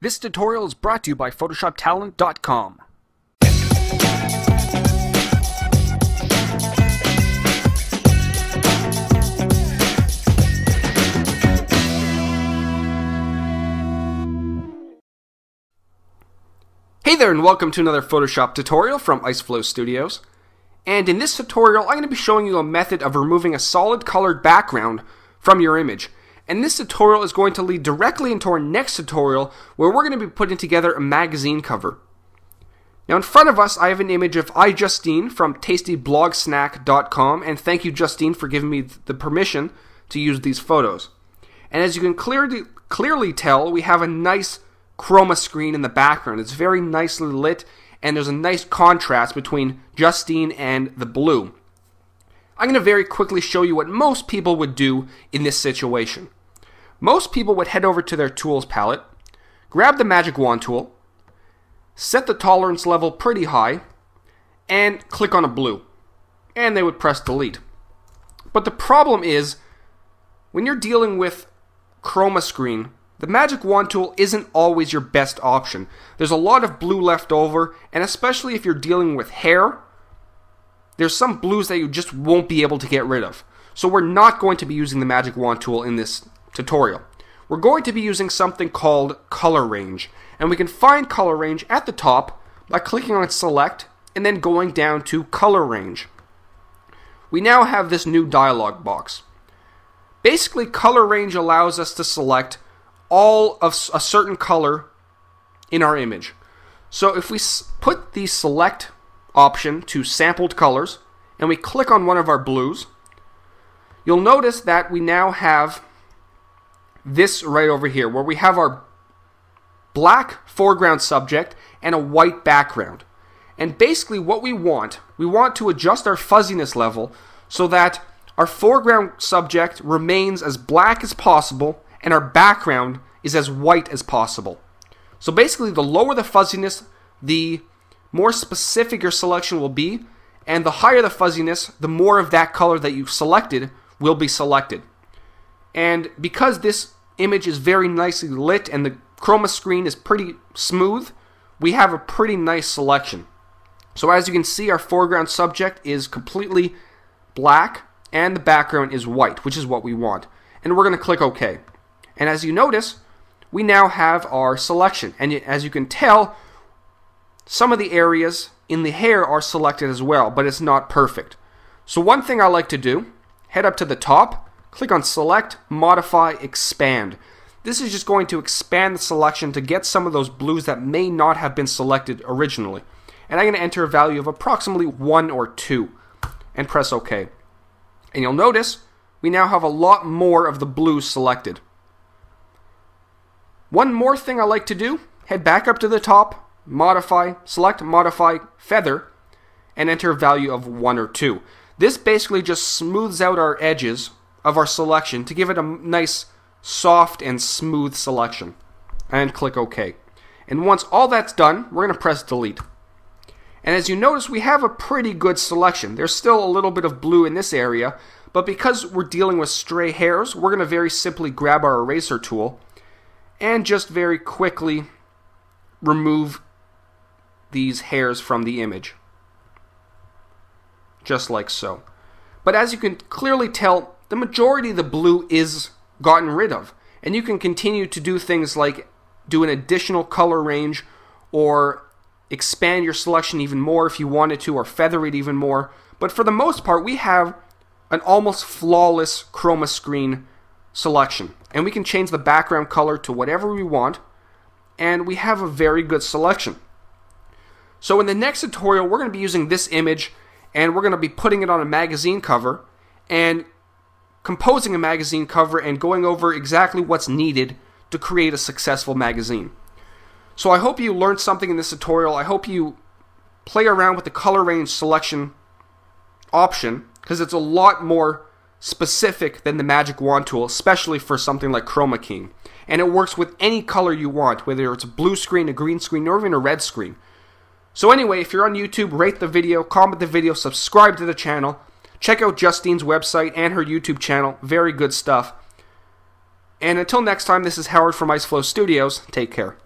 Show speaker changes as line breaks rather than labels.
This tutorial is brought to you by PhotoshopTalent.com. Hey there, and welcome to another Photoshop tutorial from IceFlow Studios. And in this tutorial, I'm going to be showing you a method of removing a solid colored background from your image. And this tutorial is going to lead directly into our next tutorial, where we're going to be putting together a magazine cover. Now in front of us, I have an image of Justine from TastyBlogsnack.com, and thank you, Justine, for giving me the permission to use these photos. And as you can clearly tell, we have a nice chroma screen in the background. It's very nicely lit, and there's a nice contrast between Justine and the blue. I'm going to very quickly show you what most people would do in this situation. Most people would head over to their tools palette, grab the magic wand tool, set the tolerance level pretty high, and click on a blue. And they would press delete. But the problem is, when you're dealing with chroma screen, the magic wand tool isn't always your best option. There's a lot of blue left over, and especially if you're dealing with hair, there's some blues that you just won't be able to get rid of. So we're not going to be using the magic wand tool in this tutorial. We're going to be using something called color range, and we can find color range at the top by clicking on select and then going down to color range. We now have this new dialog box. Basically, color range allows us to select all of a certain color in our image. So if we put the select option to sampled colors and we click on one of our blues, you'll notice that we now have this right over here, where we have our black foreground subject and a white background. And basically what we want to adjust our fuzziness level so that our foreground subject remains as black as possible and our background is as white as possible. So basically, the lower the fuzziness, the more specific your selection will be, and the higher the fuzziness, the more of that color that you selected will be selected. And because this image is very nicely lit and the chroma screen is pretty smooth, we have a pretty nice selection. So as you can see, our foreground subject is completely black and the background is white, which is what we want. And we're going to click OK. And as you notice, we now have our selection. And as you can tell, some of the areas in the hair are selected as well, but it's not perfect. So one thing I like to do, head up to the top, click on Select, Modify, Expand. This is just going to expand the selection to get some of those blues that may not have been selected originally. And I'm going to enter a value of approximately 1 or 2 and press OK. And you'll notice we now have a lot more of the blues selected. One more thing I like to do, head back up to the top, modify, select, modify, feather, and enter a value of 1 or 2. This basically just smooths out our edges of our selection to give it a nice, soft, and smooth selection. And click OK. And once all that's done, we're going to press delete. And as you notice, we have a pretty good selection. There's still a little bit of blue in this area, but because we're dealing with stray hairs, we're going to very simply grab our eraser tool and just very quickly remove these hairs from the image. Just like so. But as you can clearly tell, the majority of the blue is gotten rid of. And you can continue to do things like do an additional color range or expand your selection even more if you wanted to, or feather it even more. But for the most part, we have an almost flawless chroma screen selection. And we can change the background color to whatever we want, and we have a very good selection. So in the next tutorial, we're going to be using this image, and we're going to be putting it on a magazine cover, and composing a magazine cover, and going over exactly what's needed to create a successful magazine. So I hope you learned something in this tutorial. I hope you play around with the color range selection option, because it's a lot more specific than the magic wand tool, especially for something like chroma keying. And it works with any color you want, whether it's a blue screen, a green screen, or even a red screen. So anyway, if you're on YouTube, rate the video, comment the video, subscribe to the channel, check out Justine's website and her YouTube channel. Very good stuff. And until next time, this is Howard from IceFlow Studios. Take care.